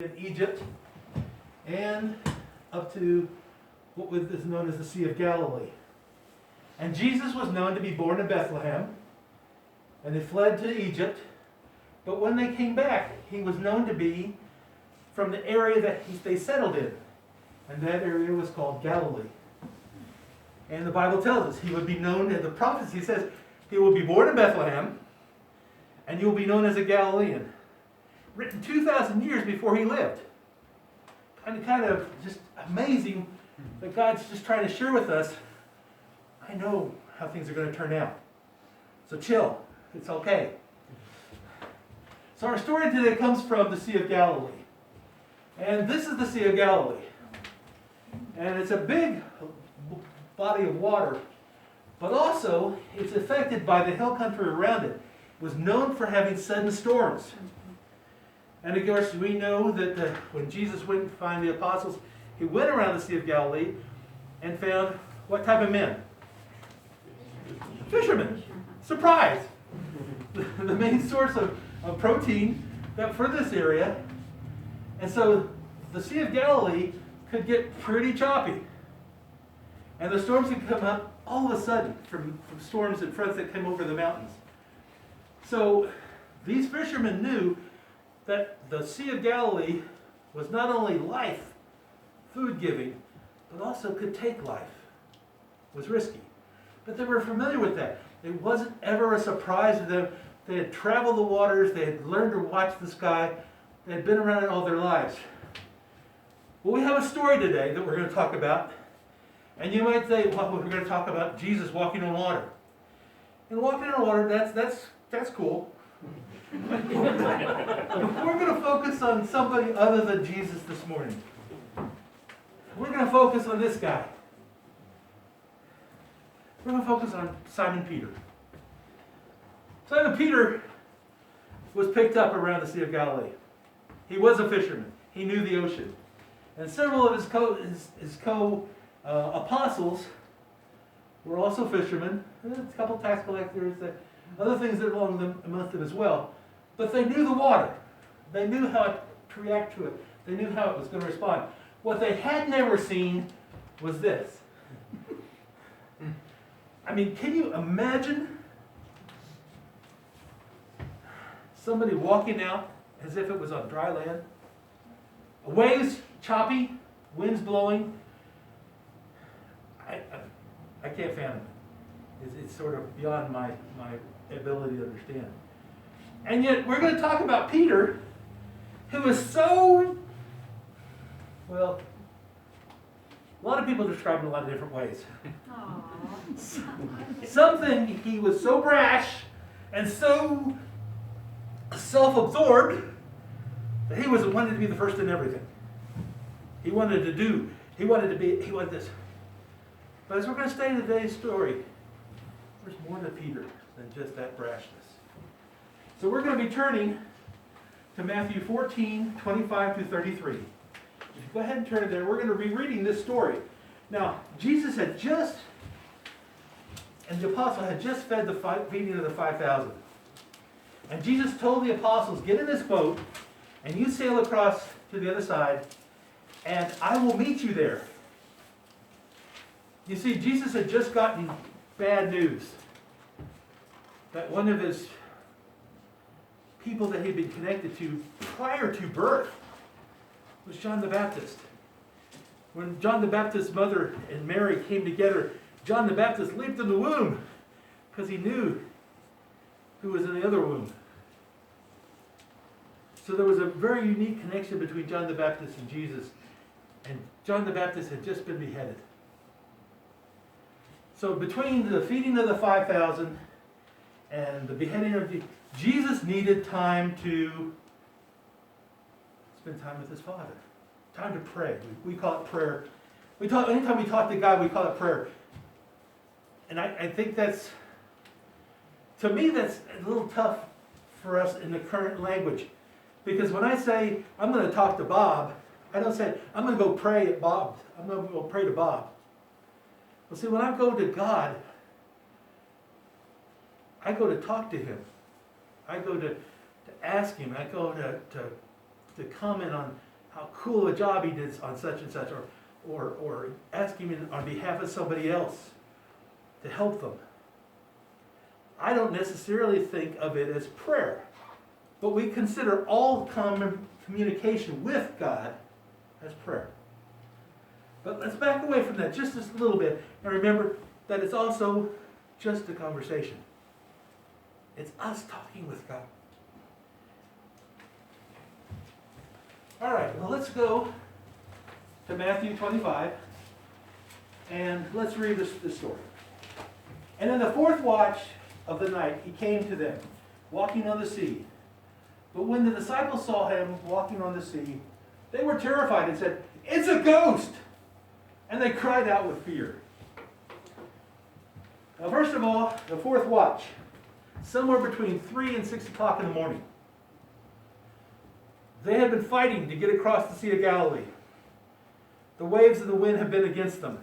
in Egypt and up to what is known as the Sea of Galilee. And Jesus was known to be born in Bethlehem, and they fled to Egypt. But when they came back, he was known to be from the area that they settled in. And that area was called Galilee. And the Bible tells us he would be known, as the prophecy says, he will be born in Bethlehem, and you will be known as a Galilean. Written 2,000 years before he lived. Kind of just amazing that God's just trying to share with us, I know how things are going to turn out. So chill. It's okay. So our story today comes from the Sea of Galilee. And this is the Sea of Galilee. And it's a big body of water, but also it's affected by the hill country around it. It was known for having sudden storms. And of course, we know that when Jesus went to find the apostles, he went around the Sea of Galilee and found what type of men? Fishermen. Surprise! The main source of protein for this area. And so the Sea of Galilee could get pretty choppy. And the storms would come up all of a sudden from storms and fronts that came over the mountains. So these fishermen knew that the Sea of Galilee was not only life, food giving, but also could take life. It was risky. But they were familiar with that. It wasn't ever a surprise to them. They had traveled the waters, they had learned to watch the sky, they had been around it all their lives. Well, we have a story today that we're going to talk about. And you might say, well, we're going to talk about Jesus walking on water. And walking on water, that's cool. We're going to focus on somebody other than Jesus this morning. We're going to focus on this guy. We're going to focus on Simon Peter. Simon Peter was picked up around the Sea of Galilee. He was a fisherman. He knew the ocean. And several of his apostles were also fishermen. A couple tax collectors, other things that belonged amongst them as well. But they knew the water. They knew how to react to it. They knew how it was going to respond. What they had never seen was this. I mean, can you imagine somebody walking out as if it was on dry land? Waves choppy, winds blowing. I can't fathom it. It's sort of beyond my ability to understand. And yet, we're going to talk about Peter, who is so, well, a lot of people describe him in a lot of different ways. Something, he was so brash and so self-absorbed that he wanted to be the first in everything. He wanted this. But as we're going to study today's story, there's more to Peter than just that brashness. So we're going to be turning to Matthew 14, 25 to 33. If you go ahead and turn there, we're going to be reading this story. Now, Jesus had just, and the apostle had just fed the feeding of the 5,000. And Jesus told the apostles, get in this boat, and you sail across to the other side, and I will meet you there. You see, Jesus had just gotten bad news that one of his people that he'd been connected to prior to birth was John the Baptist. When John the Baptist's mother and Mary came together, John the Baptist leaped in the womb because he knew who was in the other womb. So there was a very unique connection between John the Baptist and Jesus, and John the Baptist had just been beheaded. So between the feeding of the 5,000 and the beheading of Jesus needed time to spend time with his Father. Time to pray. We call it prayer. Anytime we talk to God, we call it prayer. And I think to me, that's a little tough for us in the current language. Because when I say, I'm going to talk to Bob, I don't say, I'm going to go pray at Bob. I'm going to go pray to Bob. Well, see, when I go to God, I go to talk to him. I go to ask him. I go to comment on how cool a job he did on such and such, or ask him on behalf of somebody else to help them. I don't necessarily think of it as prayer, but we consider all common communication with God as prayer. But let's back away from that just a little bit and remember that it's also just a conversation. It's us talking with God. All right, well, let's go to Matthew 25 and let's read this story. And in the fourth watch of the night, he came to them, walking on the sea. But when the disciples saw him walking on the sea, they were terrified and said, "It's a ghost!" And they cried out with fear. Now, first of all, the fourth watch, somewhere between 3 and 6 o'clock in the morning. They had been fighting to get across the Sea of Galilee. The waves and the wind have been against them.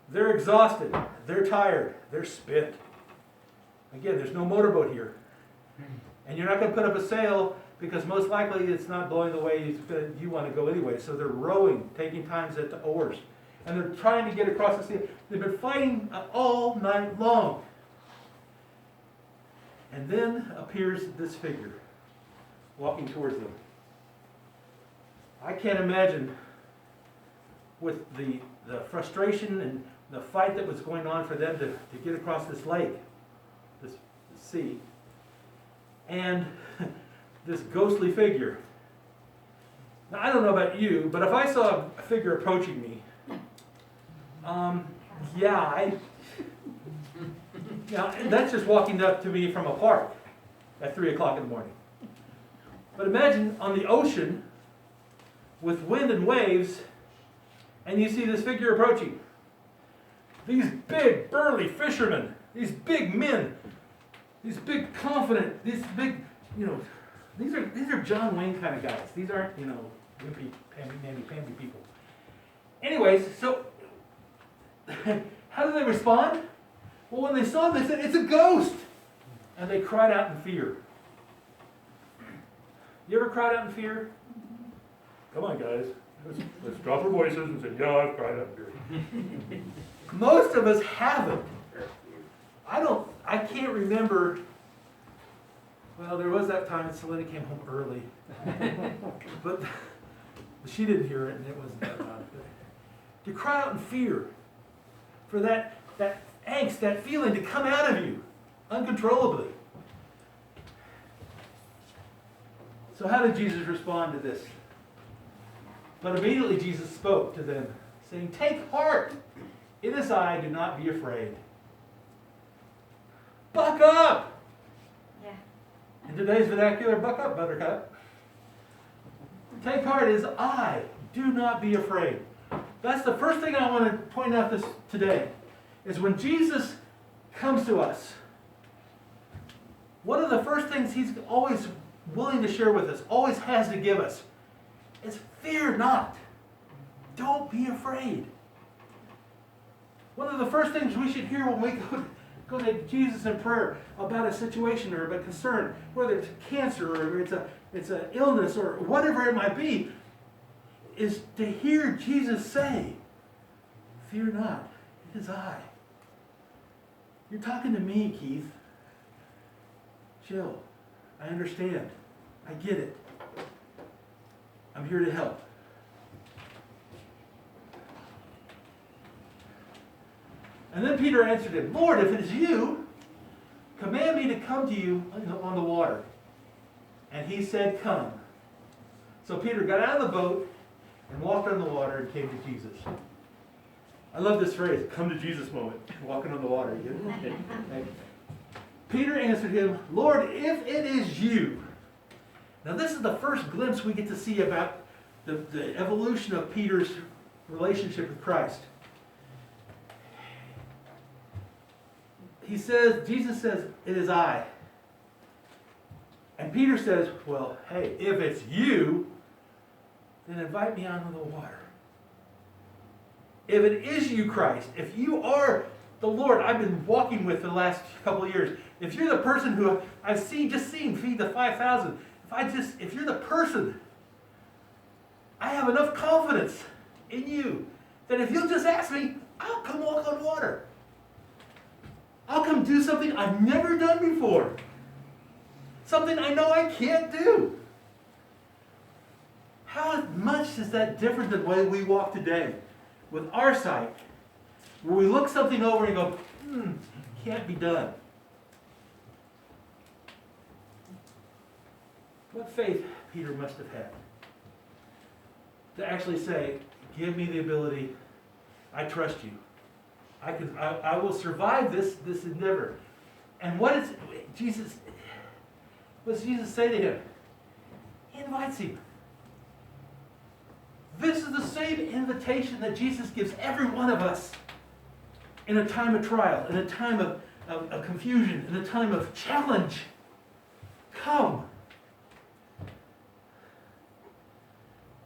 They're exhausted. They're tired. They're spent. Again, there's no motorboat here. And you're not going to put up a sail because most likely it's not blowing the way you want to go anyway. So they're rowing, taking times at the oars. And they're trying to get across the sea. They've been fighting all night long. And then appears this figure walking towards them. I can't imagine with the frustration and the fight that was going on for them to get across this lake, this sea, and this ghostly figure. Now, I don't know about you, but if I saw a figure approaching me, that's just walking up to me from a park at 3 o'clock in the morning. But imagine on the ocean with wind and waves, and you see this figure approaching. These big, burly fishermen, these big men, these big, confident, these big, these are John Wayne kind of guys. These aren't, wimpy, namby-pamby people. Anyways, so how did they respond? Well, when they saw this, they said, "It's a ghost!" And they cried out in fear. You ever cried out in fear? Come on, guys. Let's drop our voices and say, "Yeah, I've cried out in fear." Most of us haven't. I can't remember. Well, there was that time that Selena came home early. But she didn't hear it, and it wasn't that loud. To cry out in fear for that angst, that feeling to come out of you uncontrollably. So how did Jesus respond to this? But immediately Jesus spoke to them, saying, "Take heart, it is I, do not be afraid." Buck up! Yeah. In today's vernacular, buck up, buttercup. Take heart, it is I, do not be afraid. That's the first thing I want to point out this today, is when Jesus comes to us, one of the first things he's always willing to share with us, always has to give us, is fear not. Don't be afraid. One of the first things we should hear when we go to Jesus in prayer about a situation or a concern, whether it's cancer or it's an illness or whatever it might be, is to hear Jesus say, "Fear not, it is I." You're talking to me, Keith. Chill. I understand. I get it. I'm here to help. And then Peter answered him, "Lord, if it is you, command me to come to you on the water." And he said, "Come." So Peter got out of the boat and walked on the water and came to Jesus. I love this phrase, "come to Jesus" moment, walking on the water. Peter answered him, "Lord, if it is you." Now this is the first glimpse we get to see about the evolution of Peter's relationship with Christ. Jesus says, "It is I." And Peter says, "Well, hey, if it's you, then invite me out on the water." If it is you, Christ, if you are the Lord I've been walking with for the last couple of years, if you're the person who I've just seen feed the 5,000, if you're the person, have enough confidence in you that if you'll just ask me, I'll come walk on water. I'll come do something I've never done before. Something I know I can't do. How much is that different than the way we walk today with our sight? Where we look something over and go, can't be done. What faith Peter must have had to actually say, give me the ability, I trust you. I will survive this endeavor. And what does Jesus say to him? He invites him. This is the same invitation that Jesus gives every one of us in a time of trial, in a time of confusion, in a time of challenge. Come.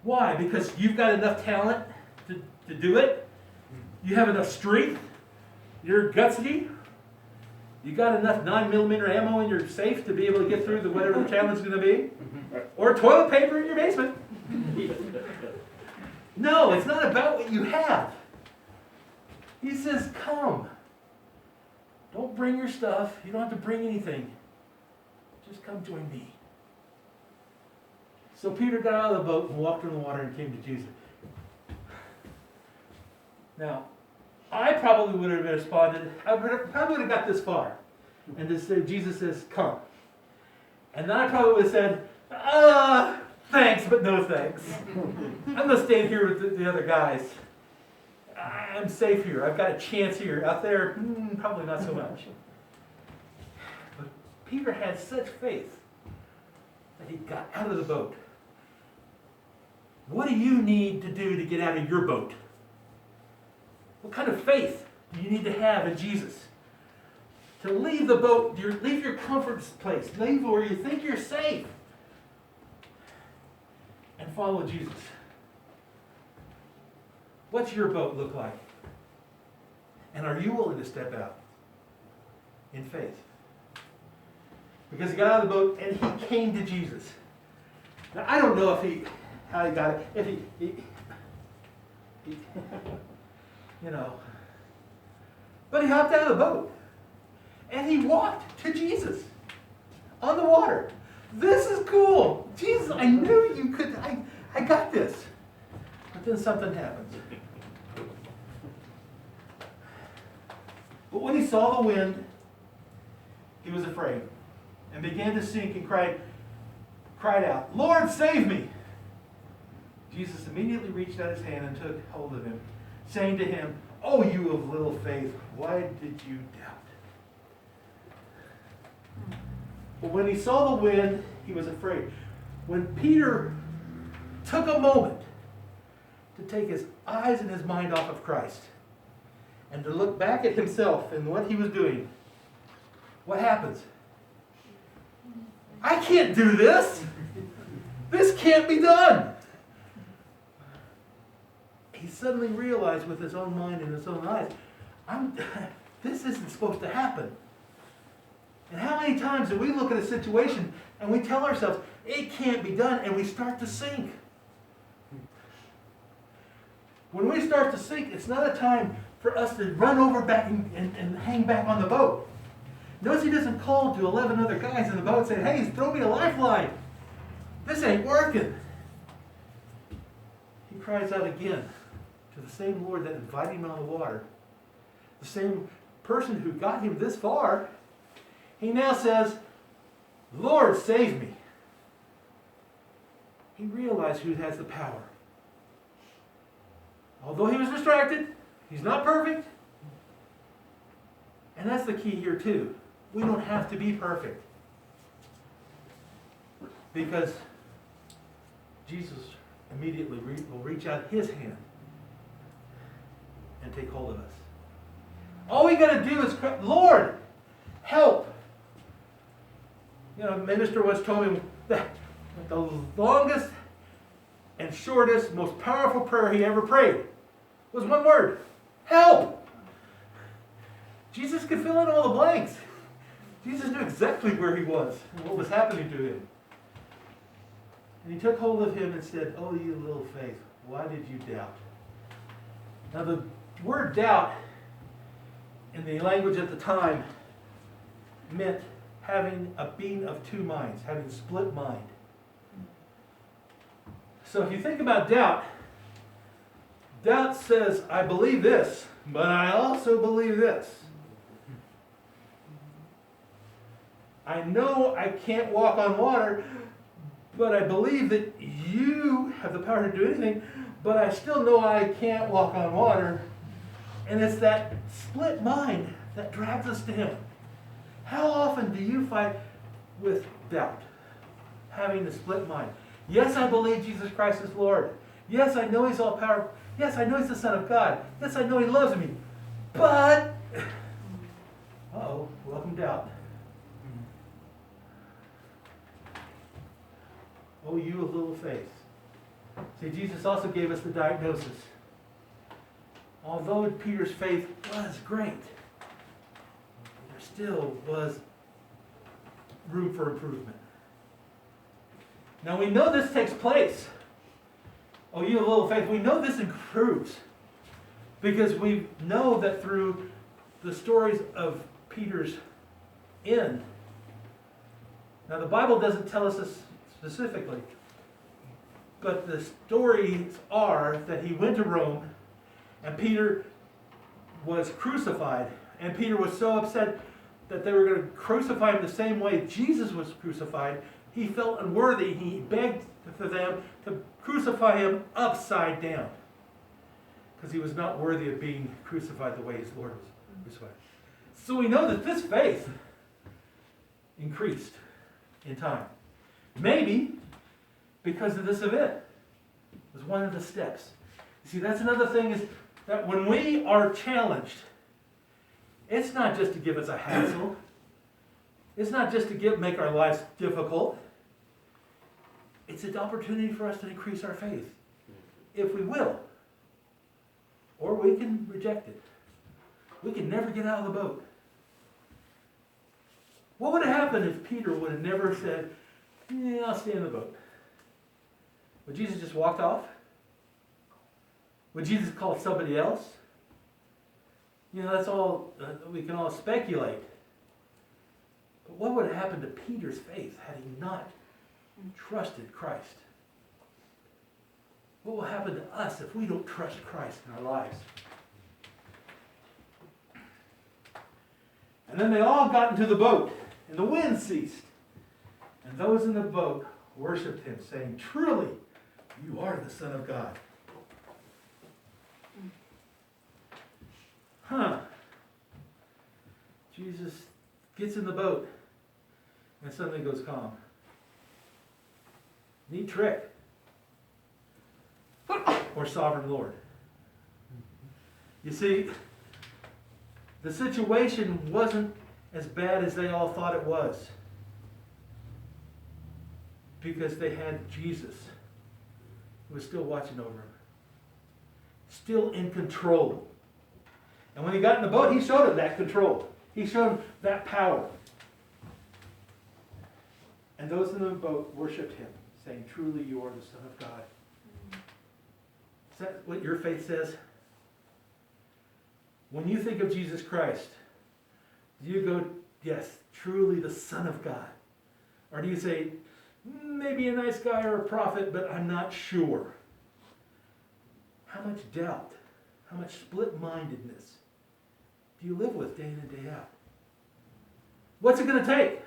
Why? Because you've got enough talent to do it. You have enough strength. You're gutsy. You got enough 9mm ammo in your safe to be able to get through whatever the challenge is going to be. Or toilet paper in your basement. No, it's not about what you have. He says, come. Don't bring your stuff. You don't have to bring anything. Just come join me. So Peter got out of the boat and walked in the water and came to Jesus. Now, I probably would have responded, probably would have got this far. And Jesus says, come. And then I probably would have said, thanks, but no thanks. I'm going to stay here with the other guys. I'm safe here. I've got a chance here. Out there, probably not so much. But Peter had such faith that he got out of the boat. What do you need to do to get out of your boat? What kind of faith do you need to have in Jesus? To leave the boat, leave your comfort place, leave where you think you're safe, and follow Jesus. What's your boat look like? And are you willing to step out in faith? Because he got out of the boat and he came to Jesus. Now, I don't know how he got it. If he but he hopped out of the boat and he walked to Jesus on the water. This is cool. Jesus, I knew you could. I got this. But then something happens. But when he saw the wind, he was afraid and began to sink and cried out, Lord, save me. Jesus immediately reached out his hand and took hold of him, saying to him, Oh, you of little faith, why did you doubt? But when he saw the wind, he was afraid. When Peter took a moment to take his eyes and his mind off of Christ and to look back at himself and what he was doing, what happens? I can't do this. This can't be done. He suddenly realized with his own mind and his own eyes, this isn't supposed to happen. And how many times do we look at a situation and we tell ourselves, it can't be done, and we start to sink? When we start to sink, it's not a time for us to run over back and hang back on the boat. Notice he doesn't call to 11 other guys in the boat saying, hey, throw me a lifeline. This ain't working. He cries out again to the same Lord that invited him on the water. The same person who got him this far. He now says, Lord, save me. He realized who has the power. Although he was distracted, he's not perfect. And that's the key here too. We don't have to be perfect. Because Jesus immediately will reach out his hand and take hold of us. All we got to do is cry, Lord, help. Minister once told me that the longest and shortest, most powerful prayer he ever prayed was one word: help. Jesus could fill in all the blanks. Jesus knew exactly where he was and what was happening to him. And he took hold of him and said, "Oh, you little faith, why did you doubt?" Now the word doubt in the language at the time meant having a being of two minds, having split mind. So if you think about doubt, doubt says, I believe this, but I also believe this. I know I can't walk on water, but I believe that you have the power to do anything, but I still know I can't walk on water. And it's that split mind that drags us to Him. How often do you fight with doubt? Having a split mind. Yes, I believe Jesus Christ is Lord. Yes, I know He's all powerful. Yes, I know He's the Son of God. Yes, I know He loves me. But, uh-oh, welcome doubt. Oh, you of little faith. See, Jesus also gave us the diagnosis. Although Peter's faith was great, there still was room for improvement. Now we know this takes place. Oh, you of little faith, we know this improves because we know that through the stories of Peter's end. Now the Bible doesn't tell us this specifically, but the stories are that he went to Rome and Peter was crucified, and Peter was so upset that they were going to crucify him the same way Jesus was crucified. He felt unworthy. He begged for them to crucify him upside down because he was not worthy of being crucified the way his Lord was crucified. So we know that this faith increased in time. Maybe because of this event. It was one of the steps. You see, that's another thing is that when we are challenged, it's not just to give us a hassle. It's not just to make our lives difficult. It's an opportunity for us to increase our faith, if we will. Or we can reject it. We can never get out of the boat. What would have happened if Peter would have never said, "Yeah, I'll stay in the boat"? Would Jesus just walked off? Would Jesus call somebody else? You know, that's all, we can all speculate. But what would have happened to Peter's faith had he not trusted Christ? What will happen to us if we don't trust Christ in our lives? And then they all got into the boat, and the wind ceased. And those in the boat worshipped him, saying, "Truly, you are the Son of God." Jesus gets in the boat and suddenly goes calm. Neat trick. Or sovereign Lord. You see, the situation wasn't as bad as they all thought it was. Because they had Jesus, who was still watching over him. Still in control. And when he got in the boat, he showed him that control. He showed him that power. And those in the boat worshipped him, saying, "Truly you are the Son of God." Is that what your faith says? When you think of Jesus Christ, do you go, "Yes, truly the Son of God"? Or do you say, "Maybe a nice guy or a prophet, but I'm not sure"? How much doubt, how much split-mindedness do you live with day in and day out? What's it going to take?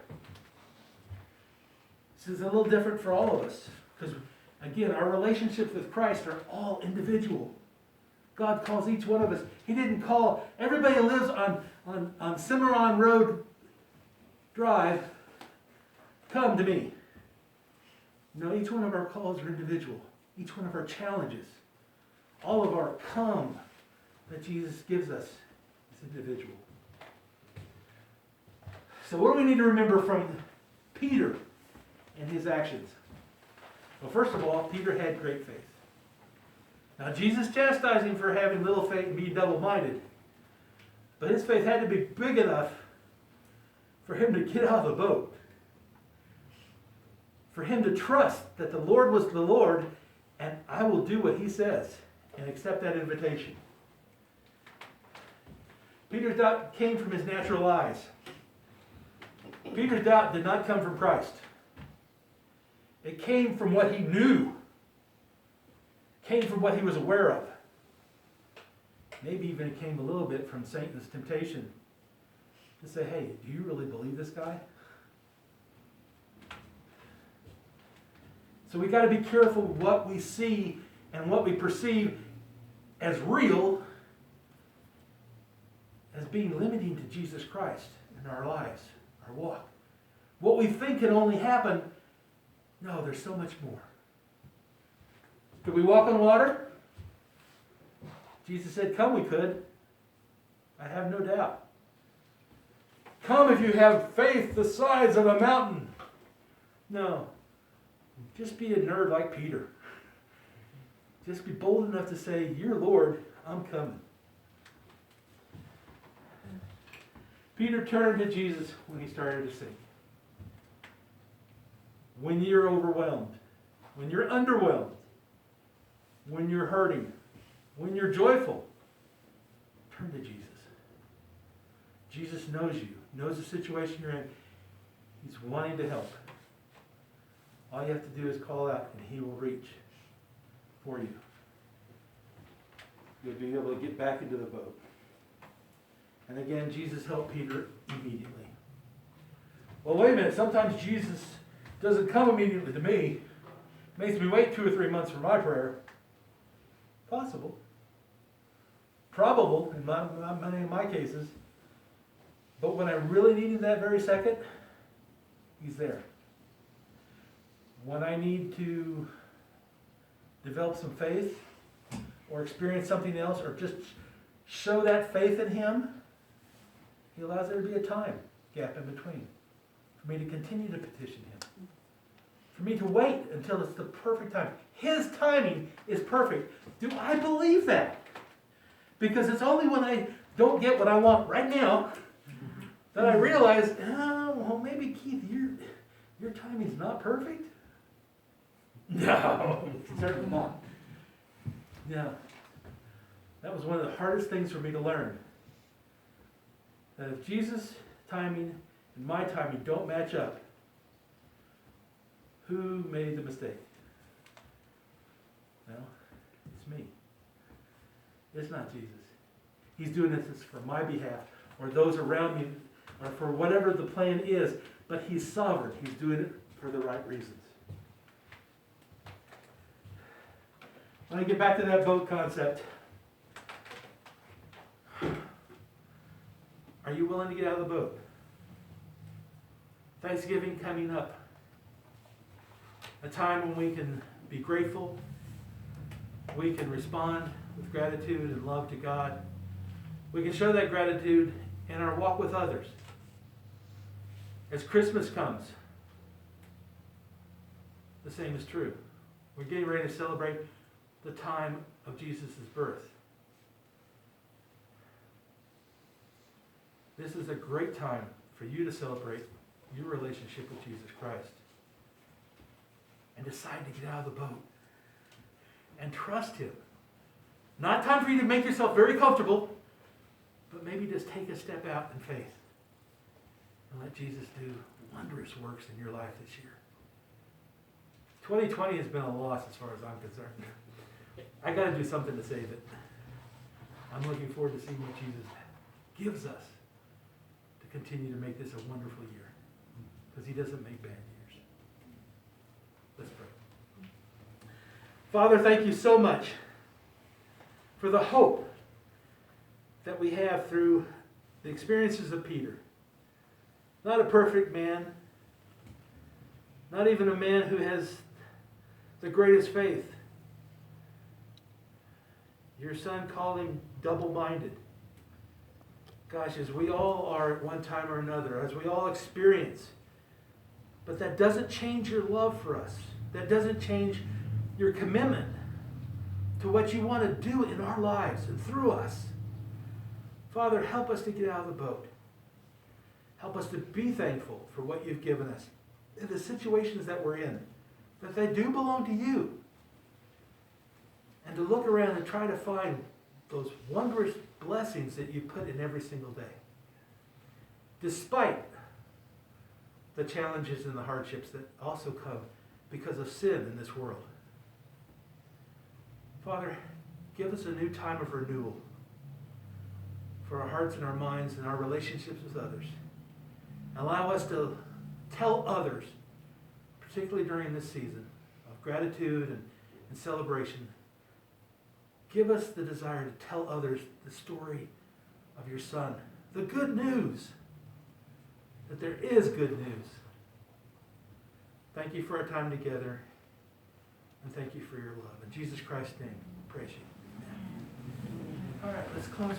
This is a little different for all of us. Because, again, our relationships with Christ are all individual. God calls each one of us. He didn't call everybody who lives on Cimarron Road Drive, "Come to me." No, each one of our calls are individual. Each one of our challenges, all of our come that Jesus gives us is individual. So what do we need to remember from Peter and his actions? Well, first of all, Peter had great faith. Now, Jesus chastised him for having little faith and being double-minded. But his faith had to be big enough for him to get out of the boat. for him to trust that the Lord was the Lord, and I will do what he says, and accept that invitation. Peter's doubt came from his natural eyes. Peter's doubt did not come from Christ. It came from what he knew. It came from what he was aware of. Maybe even it came a little bit from Satan's temptation to say, hey, do you really believe this guy? So we got to be careful what we see and what we perceive as real as being limiting to Jesus Christ in our lives, our walk. What we think can only happen, no, there's so much more. Could we walk on water? Jesus said, come, we could. I have no doubt. Come if you have faith the size of a mountain. No. Just be a nerd like Peter. Just be bold enough to say, you're Lord, I'm coming. Peter turned to Jesus when he started to sink. When you're overwhelmed, when you're underwhelmed, when you're hurting, when you're joyful, turn to Jesus. Jesus knows you, knows the situation you're in. He's wanting to help. All you have to do is call out and he will reach for you. You'll be able to get back into the boat. And again, Jesus helped Peter immediately. Well, wait a minute. Sometimes Jesus doesn't come immediately to me. Makes me wait 2 or 3 months for my prayer. Possible. Probable in many of my cases. But when I really need him that very second, he's there. When I need to develop some faith or experience something else or just show that faith in him, he allows there to be a time gap in between for me to continue to petition him. For me to wait until it's the perfect time. His timing is perfect. Do I believe that? Because it's only when I don't get what I want right now that I realize, oh, well, maybe Keith, your timing's not perfect. No, certainly not. Yeah, that was one of the hardest things for me to learn. That if Jesus' timing and my timing don't match up, who made the mistake? Well, it's me. It's not Jesus. He's doing this for my behalf or those around me or for whatever the plan is, but he's sovereign. He's doing it for the right reasons. When I get back to that boat concept, are you willing to get out of the boat? Thanksgiving coming up. A time when we can be grateful. We can respond with gratitude and love to God. We can show that gratitude in our walk with others. As Christmas comes, the same is true. We're getting ready to celebrate the time of Jesus' birth. This is a great time for you to celebrate your relationship with Jesus Christ. And decide to get out of the boat. And trust him. Not time for you to make yourself very comfortable, but maybe just take a step out in faith. And let Jesus do wondrous works in your life this year. 2020 has been a loss as far as I'm concerned. I got to do something to save it. I'm looking forward to seeing what Jesus gives us to continue to make this a wonderful year. Because he doesn't make bad years. Let's pray. Father, thank you so much for the hope that we have through the experiences of Peter. Not a perfect man. Not even a man who has the greatest faith. Your son called him double-minded. Gosh, as we all are at one time or another, as we all experience. But that doesn't change your love for us. That doesn't change your commitment to what you want to do in our lives and through us. Father, help us to get out of the boat. Help us to be thankful for what you've given us in the situations that we're in. that they do belong to you. And to look around and try to find those wondrous blessings that you put in every single day. Despite the challenges and the hardships that also come because of sin in this world. Father, give us a new time of renewal for our hearts and our minds and our relationships with others. Allow us to tell others, particularly during this season of gratitude and celebration. Give us the desire to tell others the story of your Son, the good news, that there is good news. Thank you for our time together, and thank you for your love. In Jesus Christ's name, praise you. Amen. All right, let's close.